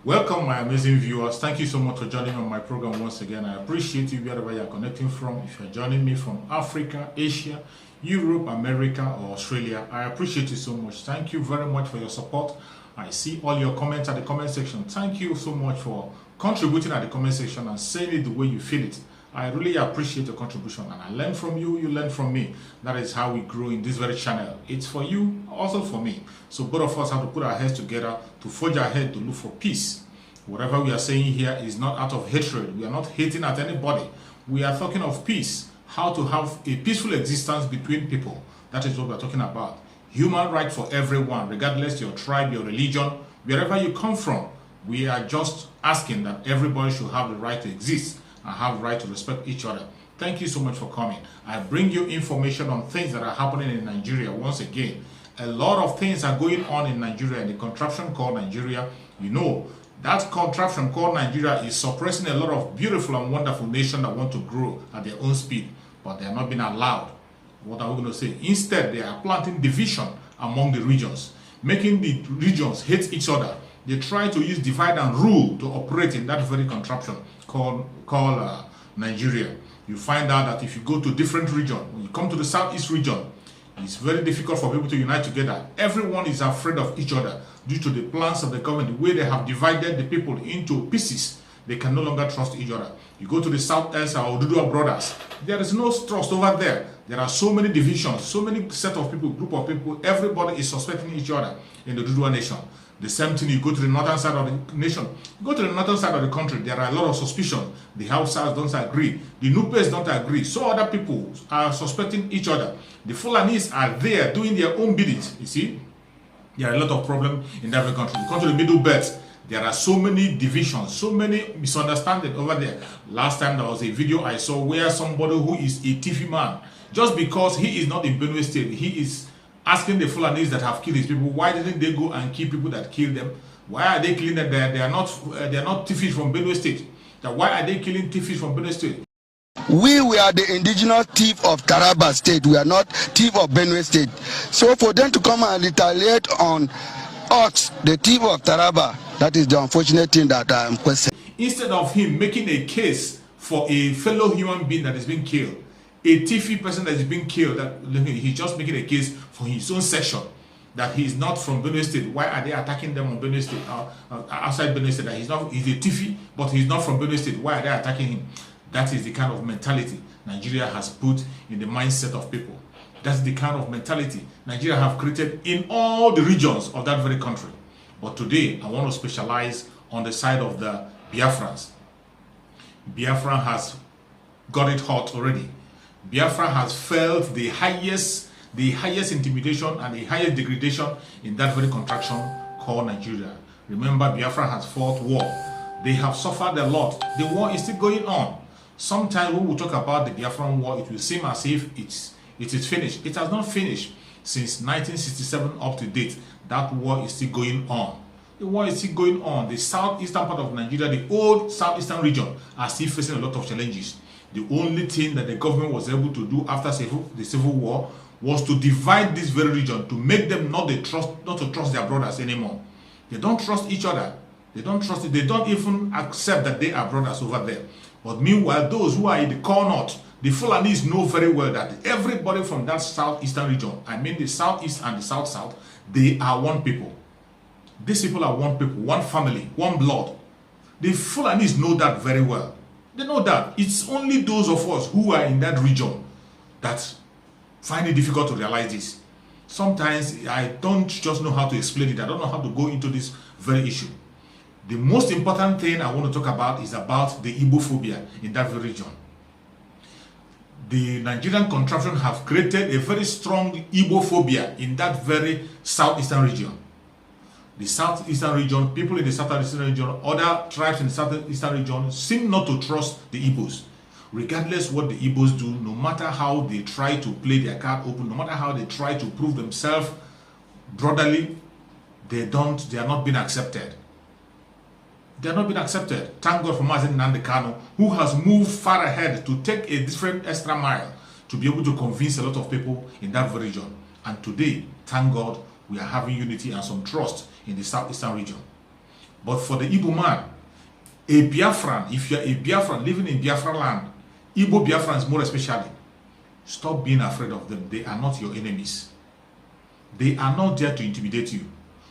Welcome, my amazing viewers. Thank you so much for joining me on my program once again. I appreciate you wherever you're connecting from. If you're joining me from Africa, Asia, Europe, America, or Australia, I appreciate you so much. Thank you very much for your support. I see all your comments at the comment section. Thank you so much for contributing at the comment section and saying it the way you feel it. I really appreciate your contribution, and I learn from you, you learn from me. That is how we grow in this very channel. It's for you, also for me. So both of us have to put our heads together to forge ahead to look for peace. Whatever we are saying here is not out of hatred. We are not hating at anybody. We are talking of peace. How to have a peaceful existence between people. That is what we are talking about. Human right for everyone, regardless your tribe, your religion, wherever you come from. We are just asking that everybody should have the right to exist and have the right to respect each other. Thank you so much for coming. I bring you information on things that are happening in Nigeria. Once again, a lot of things are going on in Nigeria, and the contraption called Nigeria, you know, that contraption called Nigeria is suppressing a lot of beautiful and wonderful nations that want to grow at their own speed, but they are not being allowed. What are we going to say? Instead, they are planting division among the regions, making the regions hate each other. They try to use divide and rule to operate in that very contraption called Nigeria. You find out that if you go to different regions, when you come to the southeast region, it's very difficult for people to unite together. Everyone is afraid of each other due to the plans of the government, the way they have divided the people into pieces. They can no longer trust each other. You go to the southeast, our Odudia brothers, there is no trust over there. There are so many divisions, so many set of people, group of people, everybody is suspecting each other in the Odudia nation. The same thing, you go to the northern side of the nation, go to the northern side of the country, there are a lot of suspicion. The Hausas don't agree, the Nupes don't agree, so other people are suspecting each other. The Fulanis are there doing their own biddings, you see. There are a lot of problems in that country. You come to the Middle Belt, there are so many divisions, so many misunderstandings over there. Last time there was a video I saw where somebody who is a Tifi man, just because he is not in Benue State, he is asking the Fulanis that have killed his people, why didn't they go and kill people that killed them? Why are they killing them? They are not Tifis from Benue State. Why are they killing Tifis from Benue State? We are the indigenous thief of Taraba State. We are not thief of Benue State. So for them to come and retaliate on us, the thief of Taraba, that is the unfortunate thing that I am questioning. Instead of him making a case for a fellow human being that is being killed, a Tifi person that is being killed, that he's just making a case for his own section, that he is not from Benue State. Why are they attacking them on Benue State, outside Benue State? That he's a Tifi, but he's not from Benue State. Why are they attacking him? That is the kind of mentality Nigeria has put in the mindset of people. That's the kind of mentality Nigeria have created in all the regions of that very country. But today, I want to specialize on the side of the Biafrans. Biafra has got it hot already. Biafra has felt the highest intimidation and the highest degradation in that very contraction called Nigeria. Remember, Biafra has fought war. They have suffered a lot. The war is still going on. Sometimes when we talk about the Biafran war, it will seem as if it is finished. It has not finished. Since 1967 up to date, that war is still going on. The war is still going on. The southeastern part of Nigeria, the old southeastern region, are still facing a lot of challenges. The only thing that the government was able to do after the civil war was to divide this very region, to make them not to trust their brothers anymore. They don't trust each other. They don't trust it. They don't even accept that they are brothers over there. But meanwhile, those who are in the core north, the Fulanis know very well that everybody from that southeastern region, I mean the southeast and the south-south, they are one people. These people are one people, one family, one blood. The Fulanis know that very well. They know that. It's only those of us who are in that region that find it difficult to realize this. Sometimes I don't just know how to explain it. I don't know how to go into this very issue. The most important thing I want to talk about is about the Igbo Phobia in that very region. The Nigerian contraption have created a very strong Igbo Phobia in that very southeastern region. The southeastern region, people in the southeastern region, other tribes in the southeastern region seem not to trust the Igbos. regardless what the Igbos do, no matter how they try to play their card open, no matter how they try to prove themselves brotherly, they are not being accepted. They are not being accepted. Thank God for Mazi Nnamdi Kanu, who has moved far ahead to take a different extra mile to be able to convince a lot of people in that region. And today, thank God, we are having unity and some trust in the southeastern region. But for the Igbo man, a Biafran, if you are a Biafran living in Biafra land, Igbo Biafrans more especially, stop being afraid of them. They are not your enemies. They are not there to intimidate you.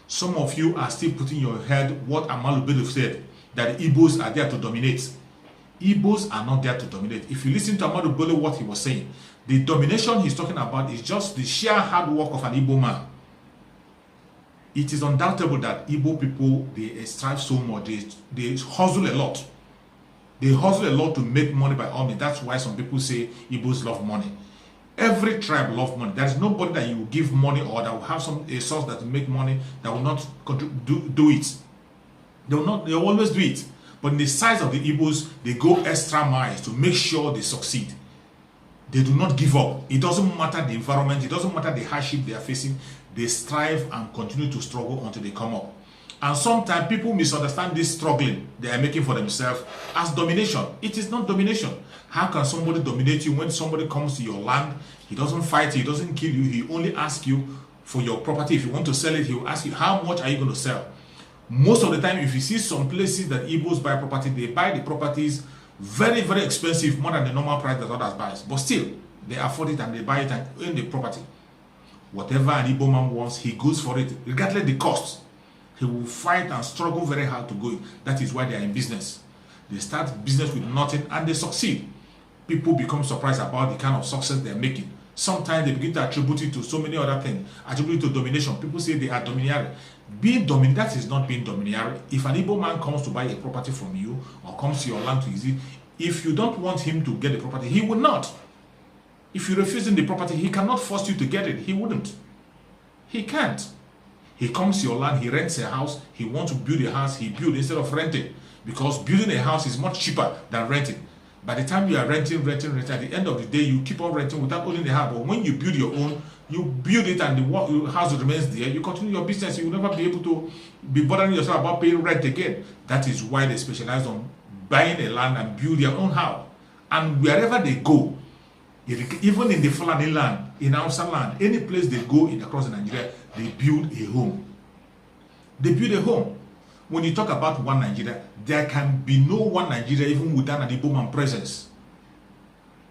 Some of you are still putting your head what Mohammadu Buhari said, that the Igbos are there to dominate. Igbos are not there to dominate. If you listen to Mohammadu Buhari, what he was saying, the domination he's talking about is just the sheer hard work of an Igbo man. It is undoubtable that Igbo people, they strive so much, they hustle a lot. They hustle a lot to make money by all means. That's why some people say Igbos love money. Every tribe loves money. There is nobody that you will give money or that will have a source that will make money that will not do it. They will not. They will always do it. But in the size of the Igbos, they go extra miles to make sure they succeed. They do not give up. It doesn't matter the environment. It doesn't matter the hardship they are facing. They strive and continue to struggle until they come up. And sometimes people misunderstand this struggling they are making for themselves as domination. It is not domination. How can somebody dominate you when somebody comes to your land? He doesn't fight you, he doesn't kill you, he only asks you for your property. If you want to sell it, he will ask you, how much are you going to sell? Most of the time, if you see some places that Igbos buy property, they buy the properties very, very expensive, more than the normal price that others buy. But still, they afford it and they buy it and own the property. Whatever an Igbo man wants, he goes for it, regardless of the cost. He will fight and struggle very hard to go. That is why they are in business. They start business with nothing and they succeed. People become surprised about the kind of success they are making. Sometimes they begin to attribute it to so many other things. Attribute it to domination. People say they are domineering. Being dominant, that is not being domineering. If an Igbo man comes to buy a property from you or comes to your land to use it, if you don't want him to get the property, he will not. If you refuse him the property, he cannot force you to get it. He wouldn't. He can't. He comes to your land, he rents a house, he wants to build a house, he builds instead of renting. Because building a house is much cheaper than renting. By the time you are renting, at the end of the day, you keep on renting without owning the house. But when you build your own, you build it and the house remains there, you continue your business, you will never be able to be bothering yourself about paying rent again. That is why they specialize on buying a land and build their own house. And wherever they go, even in the Fulani land, in Hausa land, any place they go across Nigeria, they build a home. They build a home. When you talk about one Nigeria, there can be no one Nigeria even without an Igbo man presence.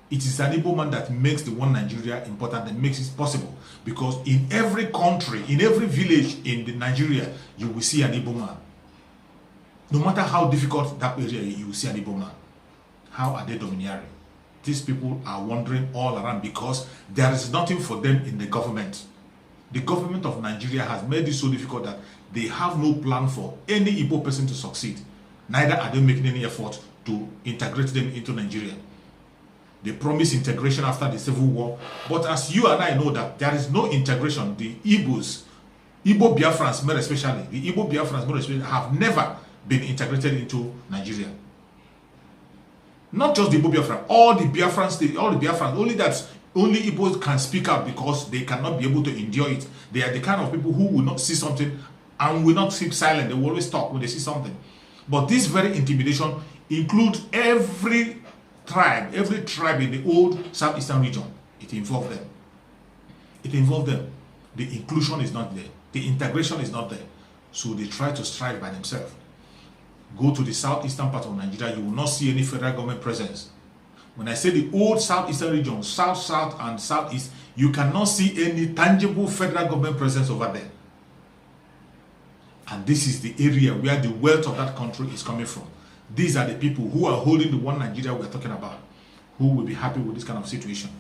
It is an Igbo man that makes the one Nigeria important, that makes it possible. Because in every country, in every village in Nigeria, you will see an Igbo man. No matter how difficult that area is, you will see an Igbo man. How are they domineering? These people are wandering all around because there is nothing for them in the government. The government of Nigeria has made it so difficult that they have no plan for any Igbo person to succeed. Neither are they making any effort to integrate them into Nigeria. They promise integration after the Civil War, but as you and I know that there is no integration. The Igbos, Igbo Biafrans more especially, the Igbo Biafrans more especially have never been integrated into Nigeria. Not just the Igbo Biafran, all the Biafrans, only that only Igbos can speak out because they cannot be able to endure it. They are the kind of people who will not see something and will not keep silent. They will always talk when they see something. But this very intimidation includes every tribe in the old southeastern region. It involved them. It involved them. The inclusion is not there. The integration is not there. So they try to strive by themselves. Go to the southeastern part of Nigeria, you will not see any federal government presence. When I say the old southeastern region, south, and southeast, you cannot see any tangible federal government presence over there. And this is the area where the wealth of that country is coming from. These are the people who are holding the one Nigeria we're talking about, who will be happy with this kind of situation.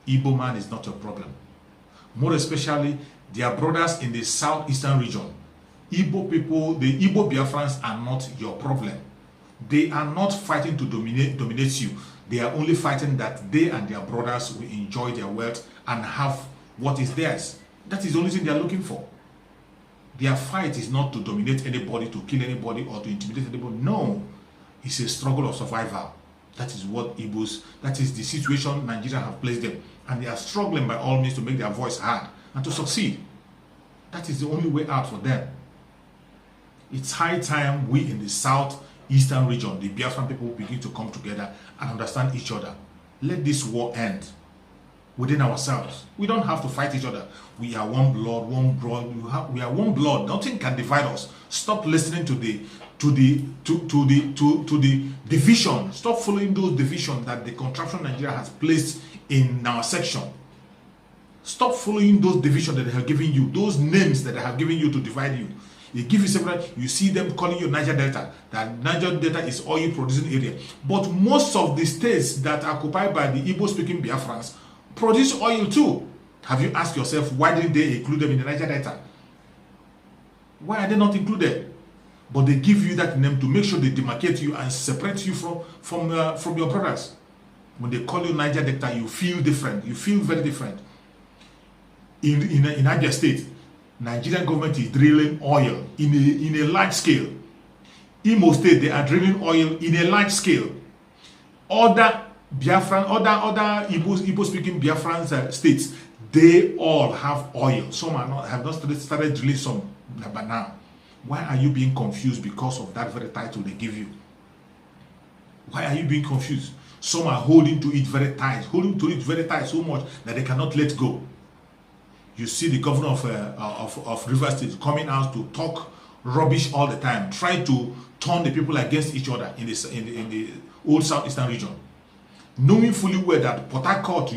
Igbo man is not a problem. More especially, their brothers in the southeastern region. Igbo people, the Igbo Biafrans are not your problem. They are not fighting to dominate you. They are only fighting that they and their brothers will enjoy their wealth and have what is theirs. That is the only thing they are looking for. Their fight is not to dominate anybody, to kill anybody, or to intimidate anybody. No. It's a struggle of survival. That is what Igbos, that is the situation Nigeria have placed them. And they are struggling by all means to make their voice heard and to succeed. That is the only way out for them. It's high time we in the southeastern region, the Biafran people, begin to come together and understand each other. Let this war end within ourselves. We don't have to fight each other. We are one blood, one blood. We are one blood. Nothing can divide us. Stop listening to the division. Stop following those divisions that the contraption Nigeria has placed in our section. Stop following those divisions that they have given you, those names that they have given you to divide you. They give you several, you see them calling you Niger Delta. That Niger Delta is oil producing area. But most of the states that are occupied by the Igbo speaking Biafrans produce oil too. Have you asked yourself, why didn't they include them in the Niger Delta? Why are they not included? But they give you that name to make sure they demarcate you and separate you from your brothers. When they call you Niger Delta, you feel different. You feel very different. In Abia State, Nigerian government is drilling oil in a large scale. Imo State, they are drilling oil in a large scale. Other Biafran, other Igbo speaking Biafran states, they all have oil. Some have not started drilling some, but now. Why are you being confused because of that very title they give you? Why are you being confused? Some are holding to it very tight, so much that they cannot let go. You see the governor of Rivers State coming out to talk rubbish all the time, try to turn the people against each other in the old southeastern region, knowing fully well that Port Harcourt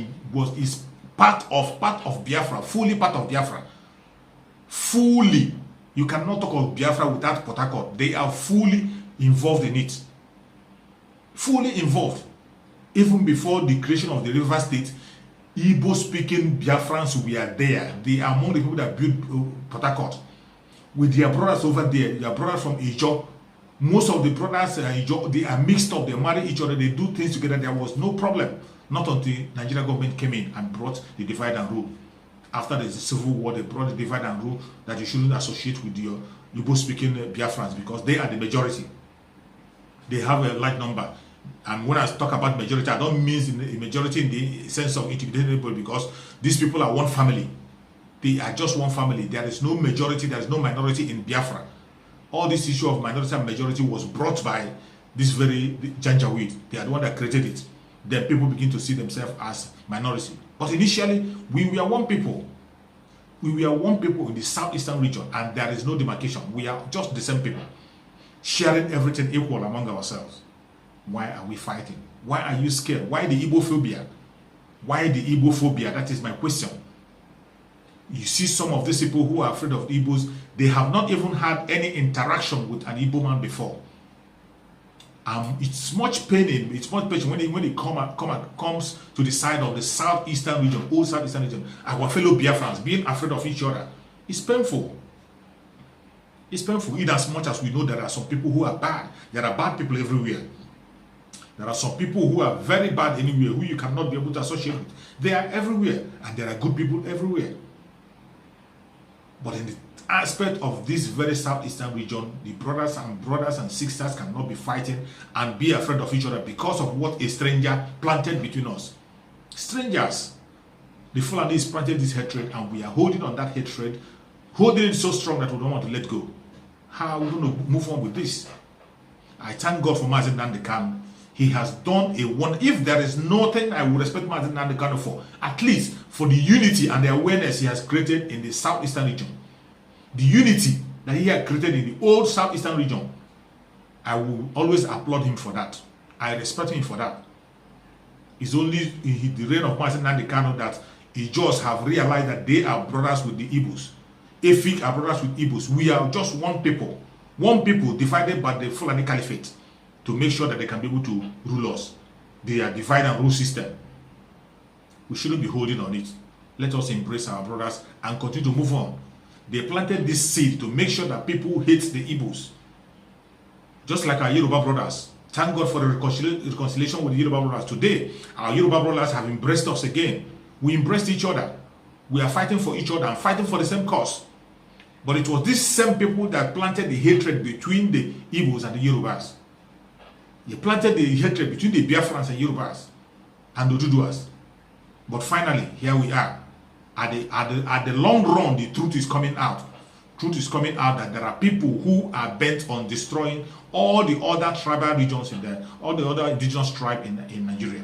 is part of Biafra, fully part of Biafra. Fully. You cannot talk of Biafra without Port Harcourt. They are fully involved in it. Fully involved. Even before the creation of the River State, Igbo-speaking Biafrans were there. They are among the people that built Port Harcourt. With their brothers over there, their brothers from Ijo. Most of the brothers Ijo, they are mixed up. They marry each other. They do things together. There was no problem. Not until Nigerian government came in and brought the divide and rule. After the civil war, they brought the divide and rule that you shouldn't associate with your Igbo-speaking Biafrans because they are the majority. They have a large number. And when I talk about majority, I don't mean a majority in the sense of intimidating people, because these people are one family. They are just one family. There is no majority, there is no minority in Biafra. All this issue of minority and majority was brought by this very Janjaweed. They are the one that created it. Then people begin to see themselves as minority. But initially, we were one people. We were one people in the southeastern region, and there is no demarcation. We are just the same people, sharing everything equal among ourselves. Why are we fighting? Why are you scared? Why the Igbo Phobia? Why the Igbo Phobia? That is my question. You see some of these people who are afraid of Igbos, they have not even had any interaction with an Igbo man before. It's much paining, it's much pain when it comes to the side of the southeastern region, old southeastern region, our fellow Biafrans being afraid of each other. It's painful. It's painful, in as much as we know there are some people who are bad. There are bad people everywhere. There are some people who are very bad anywhere, who you cannot be able to associate with. They are everywhere, and there are good people everywhere. But in the aspect of this very southeastern region, the brothers and sisters cannot be fighting and be afraid of each other because of what a stranger planted between us. Strangers. The Fulani planted this hatred, and we are holding on that hatred, holding it so strong that we don't want to let go. How are we going to move on with this? I thank God for Mazi Nnamdi Kanu. He has done a one. If there is nothing I would respect Mazi Nnamdi Kanu for, at least for the unity and the awareness he has created in the southeastern region. The unity that he had created in the old southeastern region, I will always applaud him for that. I respect him for that. It's only in the reign of Mazi Nnamdi Kanu that Ijos have realized that they are brothers with the Igbos. Efik are brothers with Igbos. We are just one people. One people divided by the Fulani Caliphate to make sure that they can be able to rule us. They are divide and rule system. We shouldn't be holding on it. Let us embrace our brothers and continue to move on. They planted this seed to make sure that people hate the Igbos. Just like our Yoruba brothers. Thank God for the reconciliation with the Yoruba brothers. Today, our Yoruba brothers have embraced us again. We embraced each other. We are fighting for each other and fighting for the same cause. But it was these same people that planted the hatred between the Igbos and the Yorubas. He planted the hatred between the Biafrans and Yorubas and Oduduas. But finally, here we are. At the long run, the truth is coming out. Truth is coming out that there are people who are bent on destroying all the other tribal regions in there, all the other indigenous tribes in Nigeria.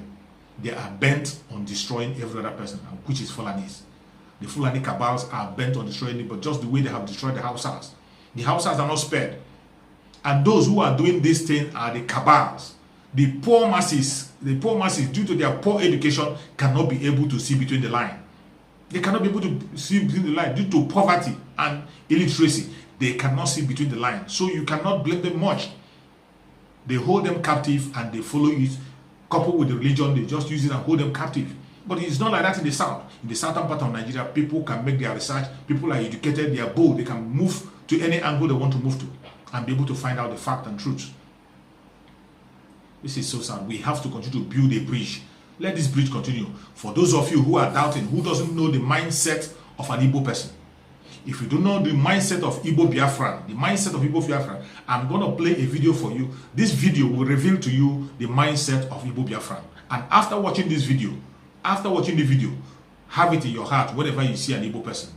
They are bent on destroying every other person, which is Fulanis. The Fulani cabals are bent on destroying it, but just the way they have destroyed the Hausas. The Hausas are not spared. And those who are doing this thing are the cabals. The poor masses, due to their poor education, cannot be able to see between the line. They cannot be able to see between the line due to poverty and illiteracy. They cannot see between the lines. So you cannot blame them much. They hold them captive and they follow it. Coupled with the religion, they just use it and hold them captive. But it's not like that in the south. In the southern part of Nigeria, people can make their research. People are educated, they are bold. They can move to any angle they want to move to and be able to find out the fact and truth. This is so sad. We have to continue to build a bridge. Let this bridge continue. For those of you who are doubting, who doesn't know the mindset of an Igbo person, if you don't know the mindset of Igbo Biafran, I'm going to play a video for you. This video will reveal to you the mindset of Igbo Biafran. And after watching this video, have it in your heart whenever you see an Igbo person.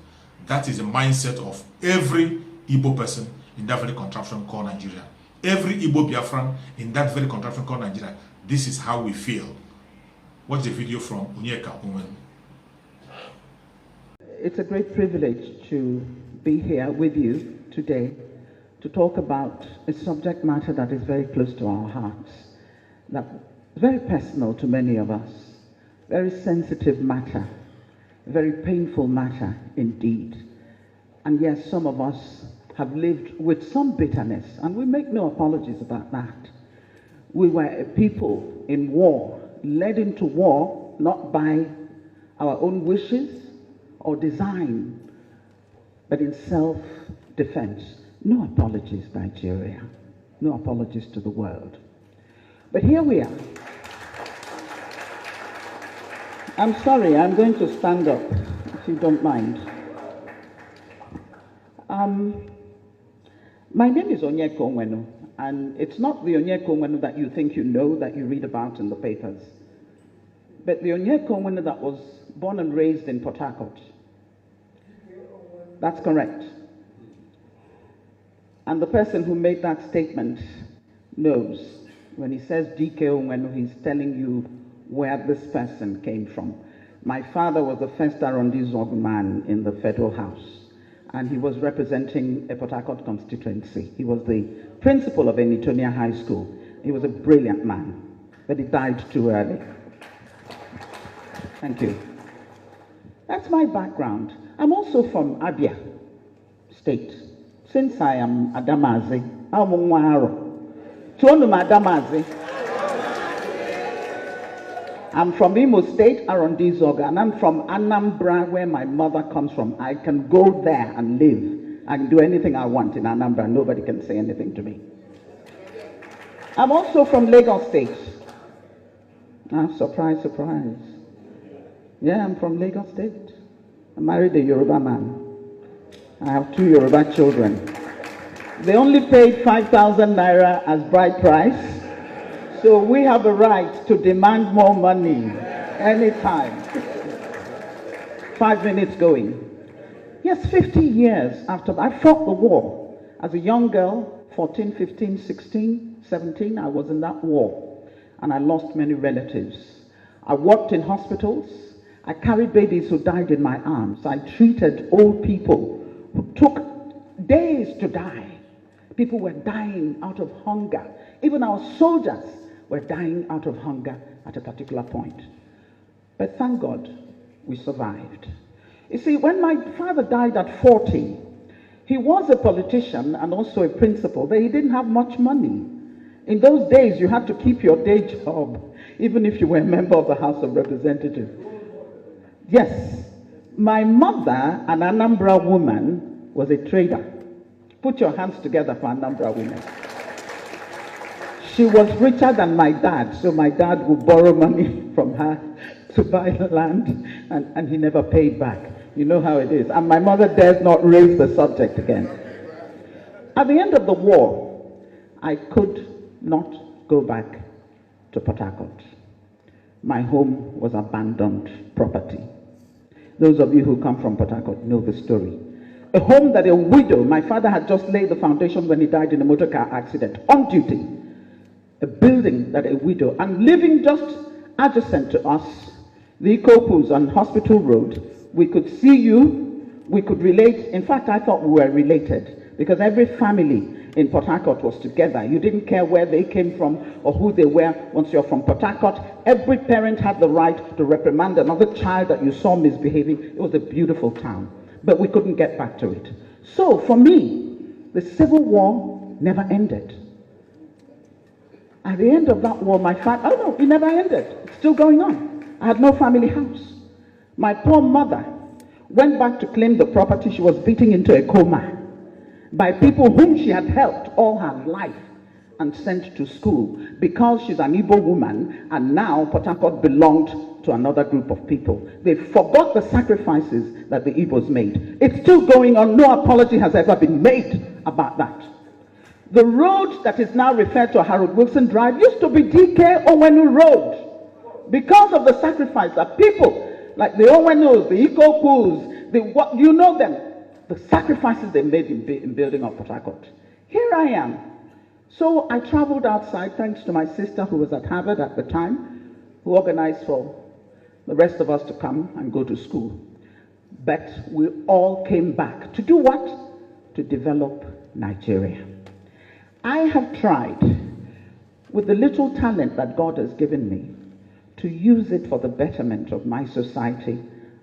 That is the mindset of every Igbo person in that very contraption called Nigeria. Every Igbo Biafran in that very contraption called Nigeria. This is how we feel. Watch the video from Unchecked. It's a great privilege to be here with you today to talk about a subject matter that is very close to our hearts, that is very personal to many of us, very sensitive matter, a very painful matter indeed. And yes, some of us have lived with some bitterness, and we make no apologies about that. We were a people in war, led into war not by our own wishes or design, but in self-defense. No apologies, Nigeria. No apologies to the world. But here we are. I'm sorry, I'm going to stand up, if you don't mind. My name is Unchecked, and it's not the Unchecked that you think you know, that you read about in the papers, but the Unchecked that was born and raised in Port Harcourt. That's correct. And the person who made that statement knows. When he says DK Onwenu, he's telling you where this person came from. My father was the first Arrondissement man in the Federal House, and he was representing a Port Harcourt constituency. He was the principal of Enitonia High School. He was a brilliant man, but he died too early. Thank you. That's my background. I'm also from Abia State. Since I am Adamazi, I'm Adamazi. I'm from Imo State, Arrondissement, and I'm from Anambra, where my mother comes from. I can go there and live. I can do anything I want in Anambra. Nobody can say anything to me. I'm also from Lagos State. Surprise, surprise. Yeah, I'm from Lagos State. I married a Yoruba man. I have 2 Yoruba children. They only paid 5,000 naira as bride price. So we have a right to demand more money anytime. 5 minutes going. Yes, 50 years after I fought the war. As a young girl, 14, 15, 16, 17, I was in that war. And I lost many relatives. I worked in hospitals. I carried babies who died in my arms. I treated old people who took days to die. People were dying out of hunger. Even our soldiers were dying out of hunger at a particular point. But thank God, we survived. You see, when my father died at 40, he was a politician and also a principal, but he didn't have much money. In those days, you had to keep your day job, even if you were a member of the House of Representatives. Yes, my mother, an Anambra woman, was a trader. Put your hands together for Anambra women. She was richer than my dad, so my dad would borrow money from her to buy the land, and he never paid back. You know how it is. And my mother dares not raise the subject again. At the end of the war, I could not go back to Port Harcourt. My home was abandoned property. Those of you who come from Port Harcourt know the story. A home that a widow, my father had just laid the foundation when he died in a motor car accident, on duty. A building that a widow, and living just adjacent to us, the Ikopus on Hospital Road, we could see you, we could relate. In fact, I thought we were related because every family in Port Harcourt was together. You didn't care where they came from or who they were. Once you're from Port Harcourt, every parent had the right to reprimand another child that you saw misbehaving. It was a beautiful town, but we couldn't get back to it. So for me, the Civil War never ended. At the end of that war, my father, oh no, it never ended. It's still going on. I had no family house. My poor mother went back to claim the property she was beating into a coma by people whom she had helped all her life and sent to school because she's an Igbo woman and now Port Harcourt belonged to another group of people. They forgot the sacrifices that the Igbos made. It's still going on. No apology has ever been made about that. The road that is now referred to Harold Wilson Drive used to be DK Owenu Road because of the sacrifice that people like the Owenus, the Ikopus, you know them, the sacrifices they made in building up Port Harcourt. Here I am. So I traveled outside thanks to my sister who was at Harvard at the time, who organized for the rest of us to come and go to school. But we all came back to do what? To develop Nigeria. I have tried, with the little talent that God has given me, to use it for the betterment of my society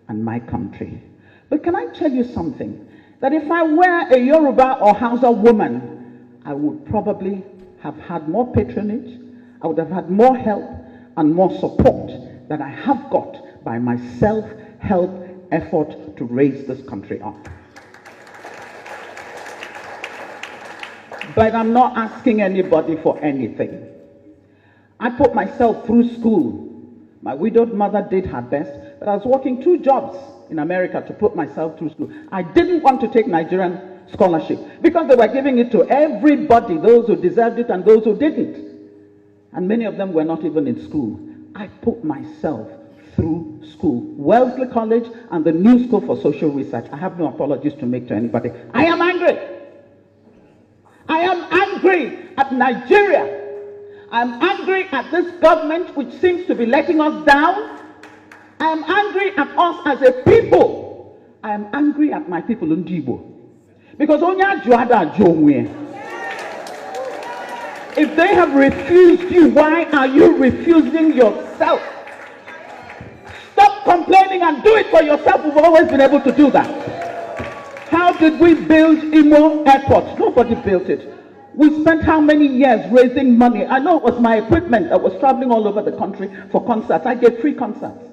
and my country. But can I tell you something? That if I were a Yoruba or Hausa woman, I would probably have had more patronage, I would have had more help and more support than I have got by my self-help effort to raise this country up. But I'm not asking anybody for anything. I put myself through school. My widowed mother did her best, but I was working 2 jobs in America to put myself through school. I didn't want to take Nigerian scholarship because they were giving it to everybody, those who deserved it and those who didn't. And many of them were not even in school. I put myself through school. Wellesley College and the New School for Social Research. I have no apologies to make to anybody. I am angry. I am angry at Nigeria. I'm angry at this government which seems to be letting us down. I am angry at us as a people. I am angry at my people in Igbo. Because if they have refused you, why are you refusing yourself? Stop complaining and do it for yourself. We've always been able to do that. How did we build Imo Airport? Nobody built it. We spent how many years raising money? I know it was my equipment that was traveling all over the country for concerts. I gave free concerts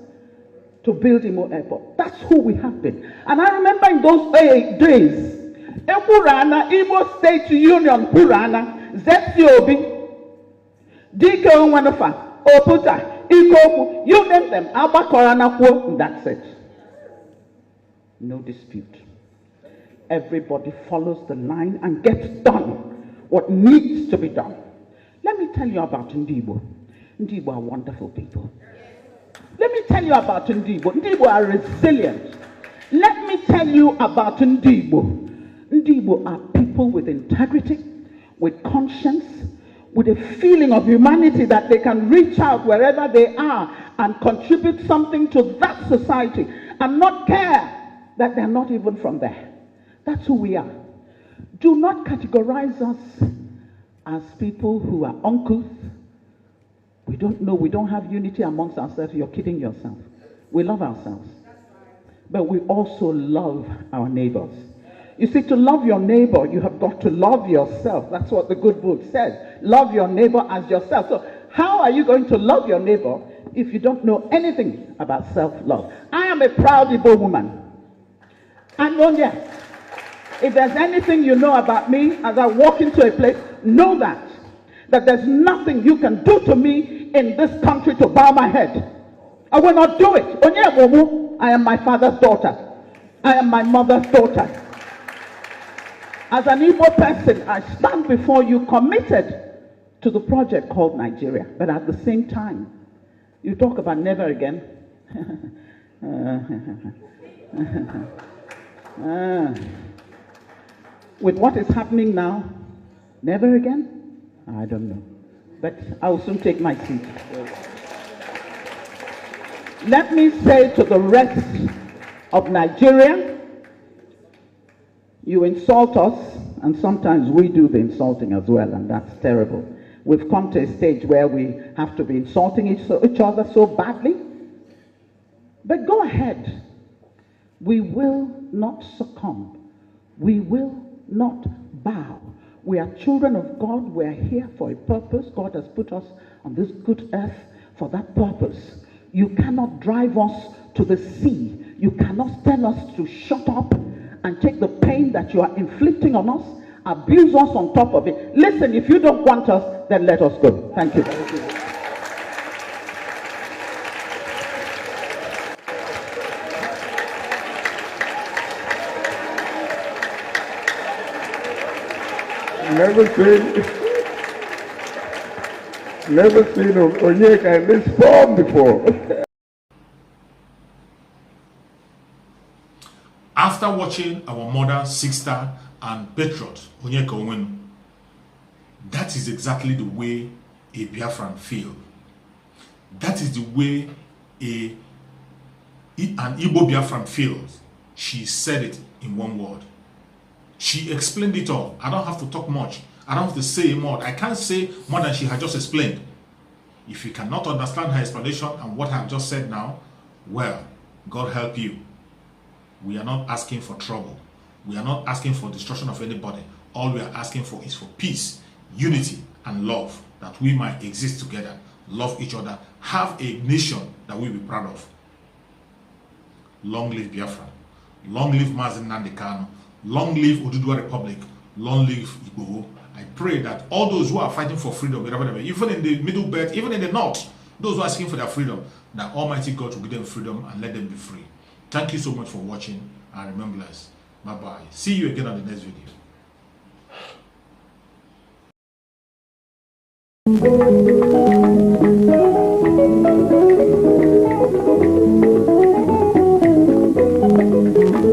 to build Imo Airport. That's who we have been. And I remember in those days, Purana, Imo State Union, Purana, Zetiobi, Dike Onwanofa, Oputa, Ikopu, you name them, Abba Korana, that's it. No dispute. Everybody follows the line and gets done what needs to be done. Let me tell you about Ndibo. Ndibo are wonderful people. Let me tell you about Ndibo. Ndibo are resilient. Let me tell you about Ndibo. Ndibo are people with integrity, with conscience, with a feeling of humanity that they can reach out wherever they are and contribute something to that society and not care that they're not even from there. That's who we are. Do not categorize us as people who are uncouth. We don't know, we don't have unity amongst ourselves. You're kidding yourself. We love ourselves. But we also love our neighbors. You see, to love your neighbor, you have got to love yourself. That's what the good book says. Love your neighbor as yourself. So how are you going to love your neighbor if you don't know anything about self-love? I am a proud Igbo woman. And yes, if there's anything you know about me as I walk into a place, know that there's nothing you can do to me in this country to bow my head. I will not do it. I am my father's daughter. I am my mother's daughter. As an Igbo person, I stand before you committed to the project called Nigeria. But at the same time, you talk about never again. With what is happening now, never again? I don't know. But I will soon take my seat. Let me say to the rest of Nigeria, you insult us, and sometimes we do the insulting as well, and that's terrible. We've come to a stage where we have to be insulting each other so badly. But go ahead. We will not succumb. We will not bow. We are children of God. We are here for a purpose. God has put us on this good earth for that purpose. You cannot drive us to the sea. You cannot tell us to shut up and take the pain that you are inflicting on us, abuse us on top of it. Listen, if you don't want us, then let us go. Thank you. Never seen Onyeka in this form before. After watching our mother, sister, and patriot, Onyeka Onwenu, that is exactly the way a Biafran feels. That is the way an Igbo Biafran feels. She said it in one word. She explained it all. I don't have to talk much. I don't have to say more. I can't say more than she had just explained. If you cannot understand her explanation and what I have just said now, well, God help you. We are not asking for trouble. We are not asking for destruction of anybody. All we are asking for is for peace, unity, and love, that we might exist together, love each other, have a nation that we'll be proud of. Long live Biafra. Long live Mazi Nnamdi Kanu. Long live Odudia Republic. Long live Igboho. I pray that all those who are fighting for freedom, even in the middle belt, even in the north, those who are asking for their freedom, that Almighty God will give them freedom and let them be free. Thank you so much for watching, and remember blessed. Bye-bye. See you again on the next video.